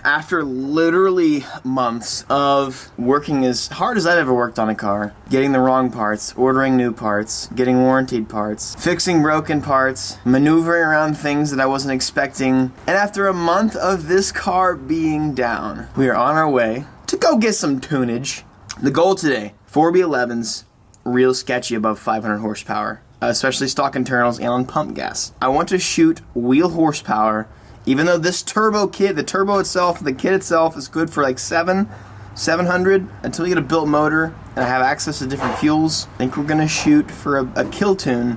After literally months of working as hard as I've ever worked on a car, getting the wrong parts, ordering new parts, getting warranted parts, fixing broken parts, maneuvering around things that I wasn't expecting, and after a month of this car being down, we are on our way to go get some tunage. The goal today, 4B11s, real sketchy above 500 horsepower, especially stock internals and on pump gas. I want to shoot wheel horsepower. Even though this turbo kit, the turbo itself, the kit itself is good for like 700 until you get a built motor and I have access to different fuels. I think we're gonna shoot for a kill tune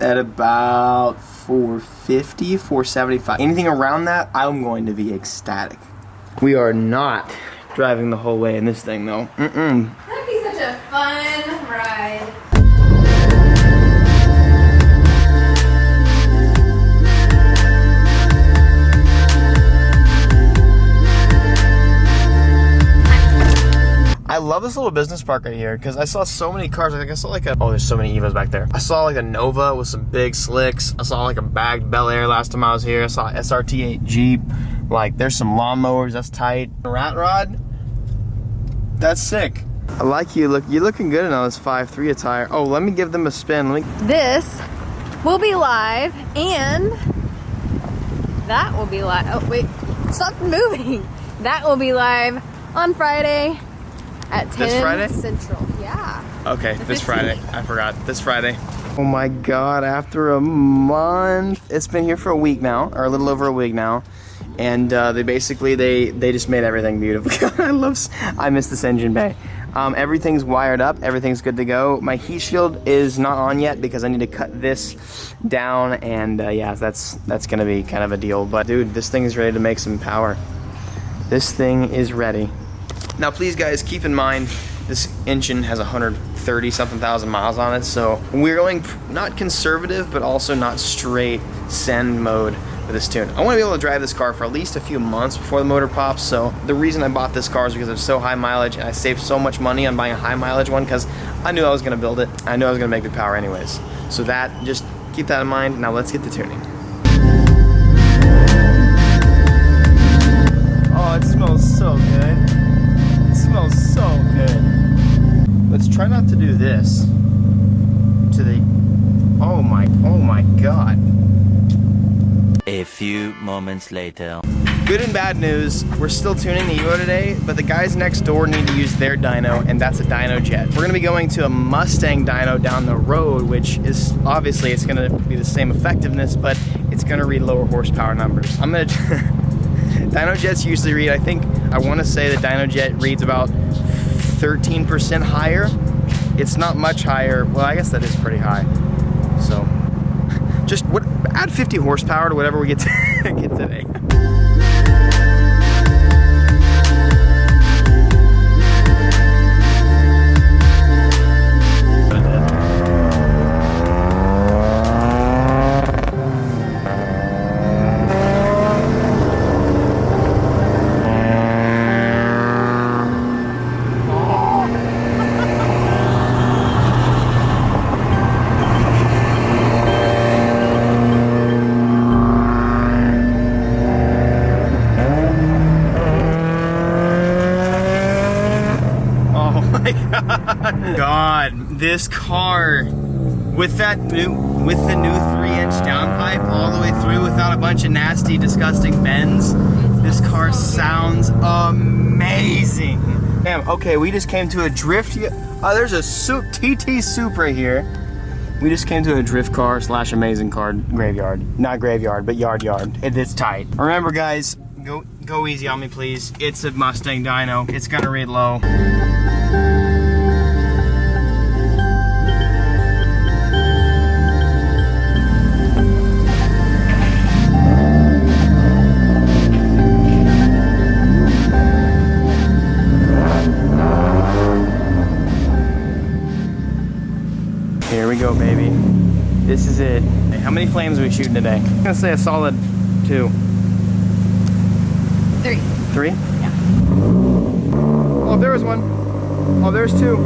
at about 450, 475. Anything around that, I'm going to be ecstatic. We are not driving the whole way in this thing though. That'd be such a fun ride. I love this little business park right here because I saw so many cars. Like I saw like oh, there's so many Evos back there. I saw like a Nova with some big slicks. I saw like a bagged Bel Air last time I was here. I saw SRT8 Jeep. Like there's some lawnmowers. That's tight. Rat rod. That's sick. I like you. You're looking good in all this 5.3 attire. Oh, let me give them a spin. This will be live, and that will be live. Oh wait, stop moving. That will be live on Friday. At 10 this Friday? Central, yeah. Okay, this Friday. I forgot. This Friday. Oh my God, after a month. It's been here for a week now, or a little over a week now. And they basically, they just made everything beautiful. I miss this engine bay. Everything's wired up, everything's good to go. My heat shield is not on yet because I need to cut this down, and yeah, that's gonna be kind of a deal. But dude, this thing is ready to make some power. This thing is ready. Now please guys, keep in mind, this engine has 130 something thousand miles on it, so we're going not conservative, but also not straight send mode with this tune. I want to be able to drive this car for at least a few months before the motor pops, so the reason I bought this car is because it's so high mileage, and I saved so much money on buying a high mileage one because I knew I was going to build it. I knew I was going to make the power anyways. So that, just keep that in mind. Now let's get to tuning. Oh, it smells so good. It smells so good. Let's try not to do this to the, oh my God. A few moments later. Good and bad news, we're still tuning the Evo today, but the guys next door need to use their dyno, and that's a Dyno Jet. We're gonna be going to a Mustang dyno down the road, which is, obviously it's gonna be the same effectiveness, but it's gonna read lower horsepower numbers. I'm gonna, Dyno Jets usually read, I wanna say the Dyno Jet reads about 13% higher. It's not much higher, well I guess that is pretty high. So, just add 50 horsepower to whatever we get, get today. God, this car with the new 3-inch downpipe all the way through without a bunch of nasty, disgusting bends, this car sounds amazing. Damn, okay, we just came to a drift. There's a TT Supra here. We just came to a drift car / amazing car graveyard. Not graveyard, but yard. It's tight. Remember guys, go easy on me please. It's a Mustang dyno. It's gonna read low. Here we go, baby. This is it. Hey, how many flames are we shooting today? I'm gonna say a solid 2. 3. 3? Yeah. Oh, there was 1. Oh, there's 2.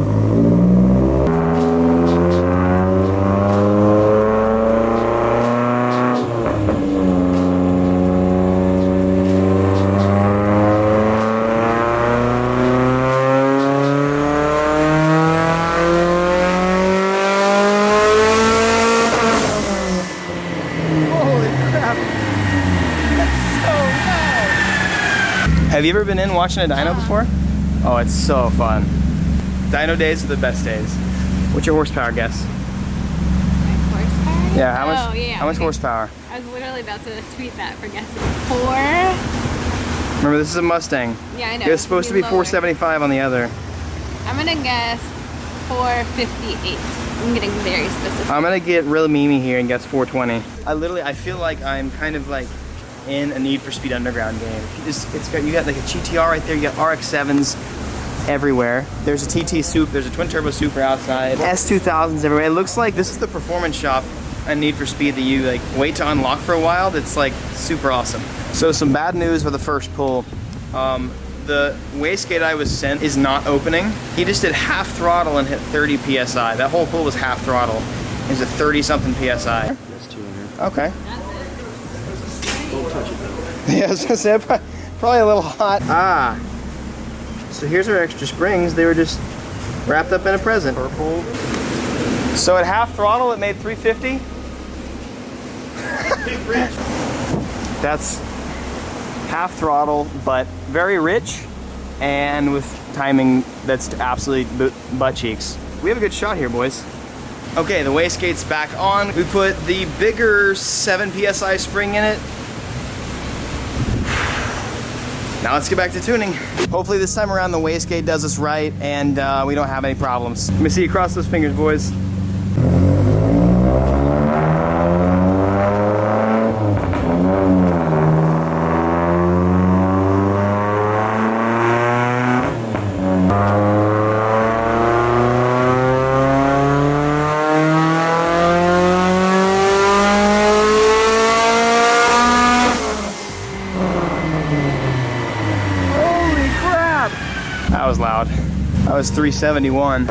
Have you ever been in watching a dyno before? Oh, it's so fun. Dyno days are the best days. What's your horsepower guess? Horsepower? Yeah, how much? Oh, yeah. How much horsepower? I was literally about to tweet that for guessing. 4. Remember, this is a Mustang. Yeah, I know. It was supposed to be lower. 475 on the other. I'm gonna guess 458. I'm getting very specific. I'm gonna get real memey here and guess 420. I feel like I'm kind of like in a Need for Speed Underground game. You got like a GTR right there. You got RX-7s everywhere. There's a TT Soup. There's a twin turbo Super outside. S2000s everywhere. It looks like this is the performance shop on Need for Speed that you like wait to unlock for a while. That's like super awesome. So some bad news for the first pull. The wastegate I was sent is not opening. He just did half throttle and hit 30 PSI. That whole pull was half throttle. It was a 30 something PSI. That's 200. Okay. Don't touch it though. Yeah, I was gonna say, probably a little hot. Ah. So here's our extra springs. They were just wrapped up in a present. Purple. So at half throttle, it made 350. That's half throttle, but very rich, and with timing that's absolutely butt cheeks. We have a good shot here, boys. Okay, the wastegate's back on. We put the bigger 7 PSI spring in it. Now let's get back to tuning. Hopefully this time around the wastegate does us right and we don't have any problems. Let me see you cross those fingers, boys. That was loud. That was 371.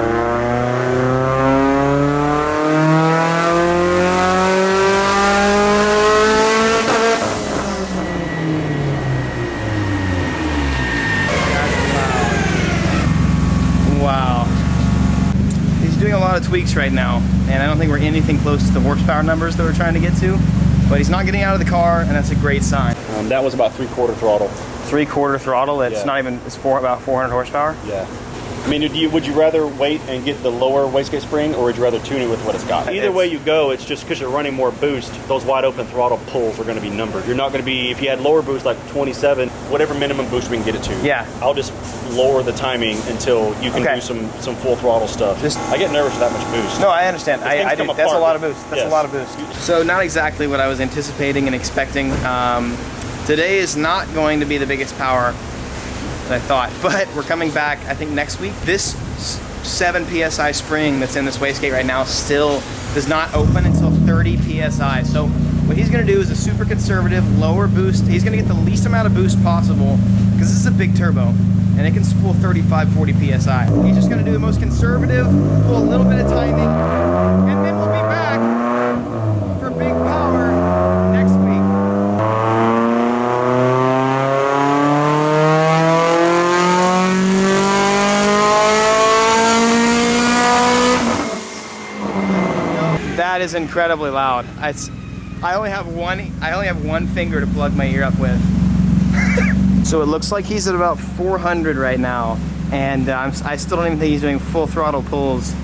Wow. He's doing a lot of tweaks right now, and I don't think we're anything close to the horsepower numbers that we're trying to get to, but he's not getting out of the car, and that's a great sign. That was about 3/4 throttle. 3/4 throttle. It's Yeah. not even. It's about 400 horsepower. Yeah. I mean, would you rather wait and get the lower wastegate spring, or would you rather tune it with what it's got? Either way you go, it's just because you're running more boost, those wide open throttle pulls are going to be numbered. You're not going to be, if you had lower boost like 27, whatever minimum boost we can get it to. Yeah. I'll just lower the timing until you can Okay. do some full throttle stuff. I get nervous with that much boost. No, I understand. I Things do. come That's a apart. lot of boost. That's Yes. a lot of boost. So not exactly what I was anticipating and expecting. Today is not going to be the biggest power that I thought, but we're coming back, I think, next week. This 7 PSI spring that's in this wastegate right now still does not open until 30 PSI. So what he's gonna do is a super conservative, lower boost. He's gonna get the least amount of boost possible, because this is a big turbo, and it can spool 35, 40 PSI. He's just gonna do the most conservative, pull a little bit of timing, and then we'll be back for big power next week. That is incredibly loud. I only have one finger to plug my ear up with. So it looks like he's at about 400 right now, and I still don't even think he's doing full throttle pulls.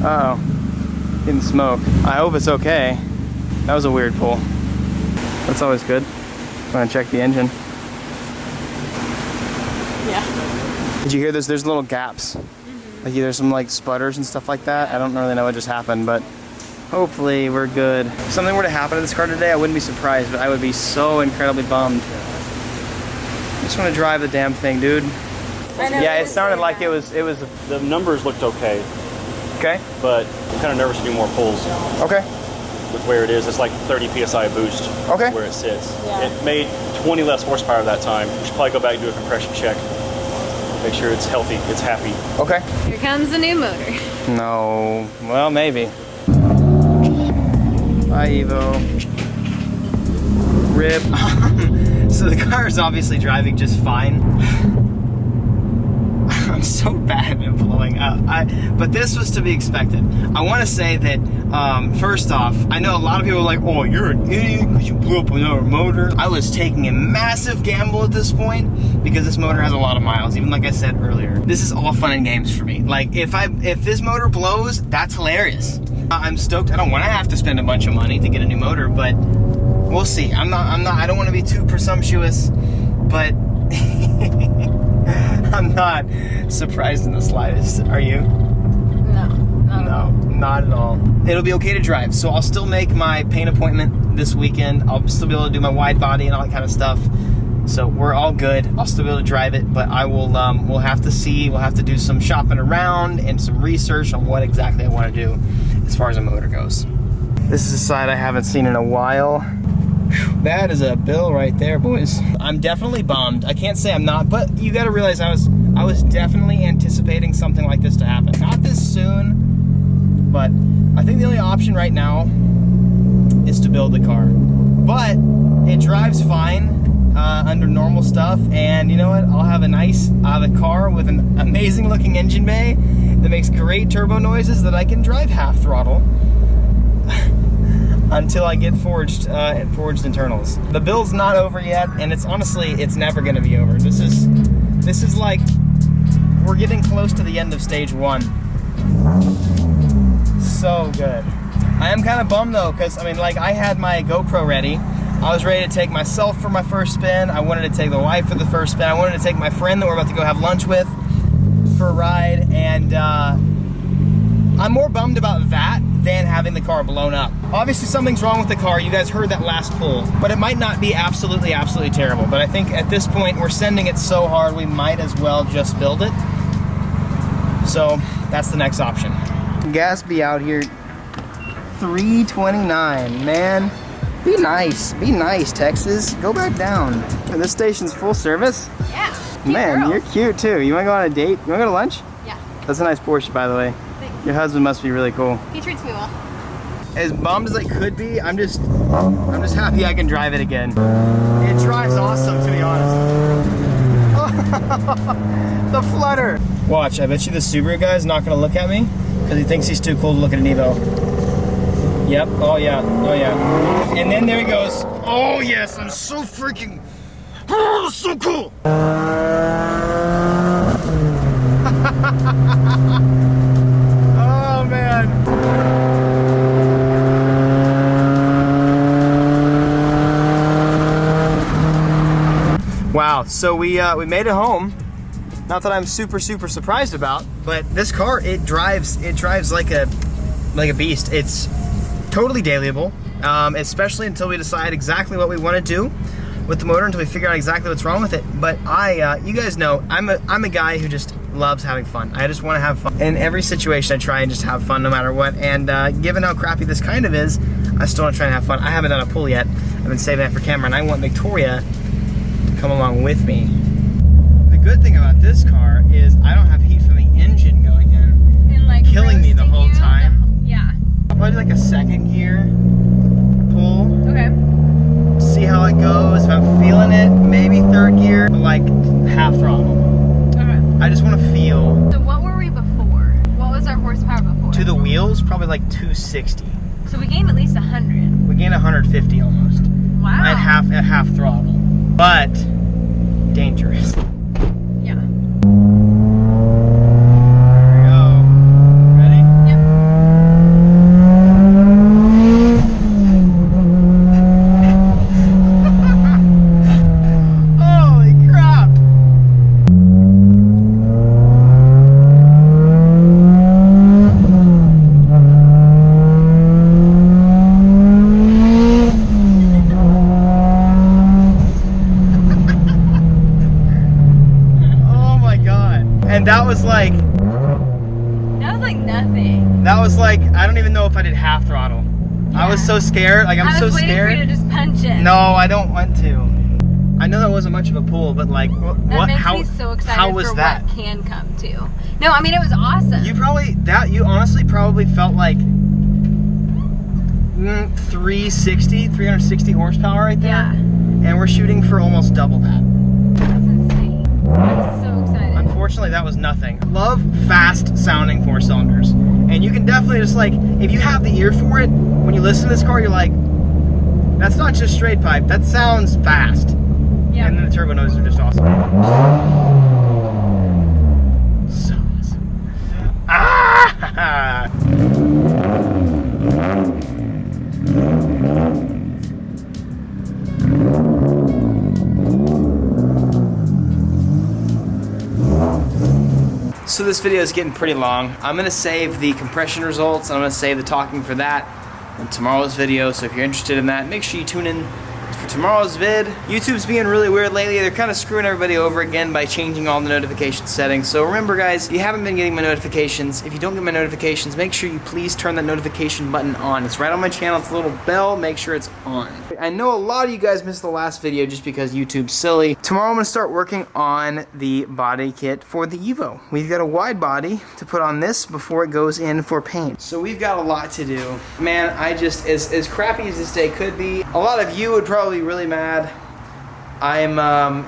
Uh-oh, getting smoke. I hope it's okay. That was a weird pull. That's always good. I'm gonna check the engine. Yeah. Did you hear this? There's little gaps. Like there's some like sputters and stuff like that. I don't really know what just happened, but hopefully we're good. If something were to happen to this car today, I wouldn't be surprised, but I would be so incredibly bummed. I just want to drive the damn thing, dude. I know, Yeah, it sounded like it was. The numbers looked okay, Okay. but I'm kind of nervous to do more pulls Okay. with where it is. It's like 30 PSI boost Okay. where it sits. Yeah. It made 20 less horsepower that time. We should probably go back and do a compression check. Make sure it's healthy, it's happy. Okay. Here comes the new motor. No. Well, maybe. Bye, Evo. Rip. So the car is obviously driving just fine. I'm so bad at blowing up. But this was to be expected. I want to say that, first off, I know a lot of people are like, oh, you're an idiot because you blew up another motor. I was taking a massive gamble at this point because this motor has a lot of miles, even like I said earlier. This is all fun and games for me. Like, if this motor blows, that's hilarious. I'm stoked. I don't want to have to spend a bunch of money to get a new motor, but we'll see. I don't want to be too presumptuous, but I'm not surprised in the slightest. Are you? No. No, not at all. It'll be okay to drive, so I'll still make my paint appointment this weekend. I'll still be able to do my wide body and all that kind of stuff. So we're all good. I'll still be able to drive it, but I will. We'll have to see. We'll have to do some shopping around and some research on what exactly I want to do as far as a motor goes. This is a side I haven't seen in a while. That is a bill right there, boys. I'm definitely bummed. I can't say I'm not, but you got to realize I was definitely anticipating something like this to happen. Not this soon, but I think the only option right now is to build the car. But it drives fine under normal stuff, and you know what? I'll have a car with an amazing looking engine bay that makes great turbo noises that I can drive half throttle. Until I get forged internals. The build's not over yet, and it's never gonna be over. This is like, we're getting close to the end of stage 1. So good. I am kind of bummed though, because I had my GoPro ready. I was ready to take myself for my first spin. I wanted to take the wife for the first spin. I wanted to take my friend that we're about to go have lunch with for a ride, and I'm more bummed about that than having the car blown up. Obviously something's wrong with the car. You guys heard that last pull, but it might not be absolutely terrible. But I think at this point we're sending it so hard we might as well just build it. So that's the next option. Gas be out here, 329, man. Be nice, Texas. Go back down. And this station's full service? Yeah. Man, girls. you're cute too. You wanna go on a date? You wanna go to lunch? Yeah. That's a nice Porsche, by the way. Thanks. Your husband must be really cool. He treats me well. As bummed as I could be, I'm just happy I can drive it again. It drives awesome, to be honest. The flutter. Watch, I bet you the Subaru guy's not gonna look at me because he thinks he's too cool to look at an Evo. Yep, oh yeah. And then there he goes. Oh yes, I'm so freaking, oh, so cool. Oh man. Wow, so we made it home. Not that I'm super surprised about, but this car, it drives like a beast. It's totally dailyable, especially until we decide exactly what we want to do with the motor, until we figure out exactly what's wrong with it. But you guys know, I'm a guy who just loves having fun. I just want to have fun. In every situation, I try and just have fun no matter what. And given how crappy this kind of is, I still want to try and have fun. I haven't done a pull yet. I've been saving that for camera, and I want Victoria to come along with me. The good thing about this car is I don't have heat from the engine going in, And like killing me the whole time. Yeah. I'll probably do like a second gear pull. Okay. See how it goes. If I'm feeling it, maybe third gear, but like half throttle. Okay. I just want to feel. So what were we before? What was our horsepower before? To the wheels, probably like 260. So we gained at least 100. We gained 150 almost. Wow. At half throttle. But dangerous. Yeah. There we go. Ready? Yep. Holy crap! Oh my god. And that was like nothing. That was like, I don't even know if I did half throttle. I was so scared, like I'm so scared. I was waiting for you to just punch it. No, I don't want to. I know that wasn't much of a pull, but like, That makes me so excited how was for that? what can come to. No, I mean, it was awesome. You honestly probably felt like 360 horsepower right there. Yeah. And we're shooting for almost double that. That's insane. I'm so excited. Unfortunately, that was nothing. Love fast sounding 4 cylinders. And you can definitely just like, if you have the ear for it, when you listen to this car, you're like, that's not just straight pipe, that sounds fast. Yeah. And then the turbo noises are just awesome. So awesome. Ah! So this video is getting pretty long. I'm gonna save the compression results, and I'm gonna save the talking for that in tomorrow's video. So if you're interested in that, make sure you tune in for tomorrow's vid. YouTube's being really weird lately. They're kind of screwing everybody over again by changing all the notification settings. So remember guys, if you haven't been getting my notifications, if you don't get my notifications, make sure you please turn that notification button on. It's right on my channel, it's a little bell, make sure it's on. I know a lot of you guys missed the last video just because YouTube's silly. Tomorrow I'm gonna start working on the body kit for the Evo. We've got a wide body to put on this before it goes in for paint. So we've got a lot to do. Man, I just, as crappy as this day could be, a lot of you would probably be really mad. I'm not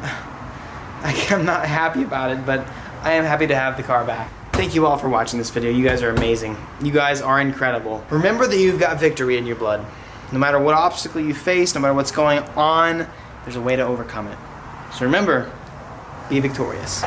happy about it, but I am happy to have the car back. Thank you all for watching this video. You guys are amazing. You guys are incredible. Remember that you've got victory in your blood. No matter what obstacle you face, no matter what's going on, there's a way to overcome it. So remember, be victorious.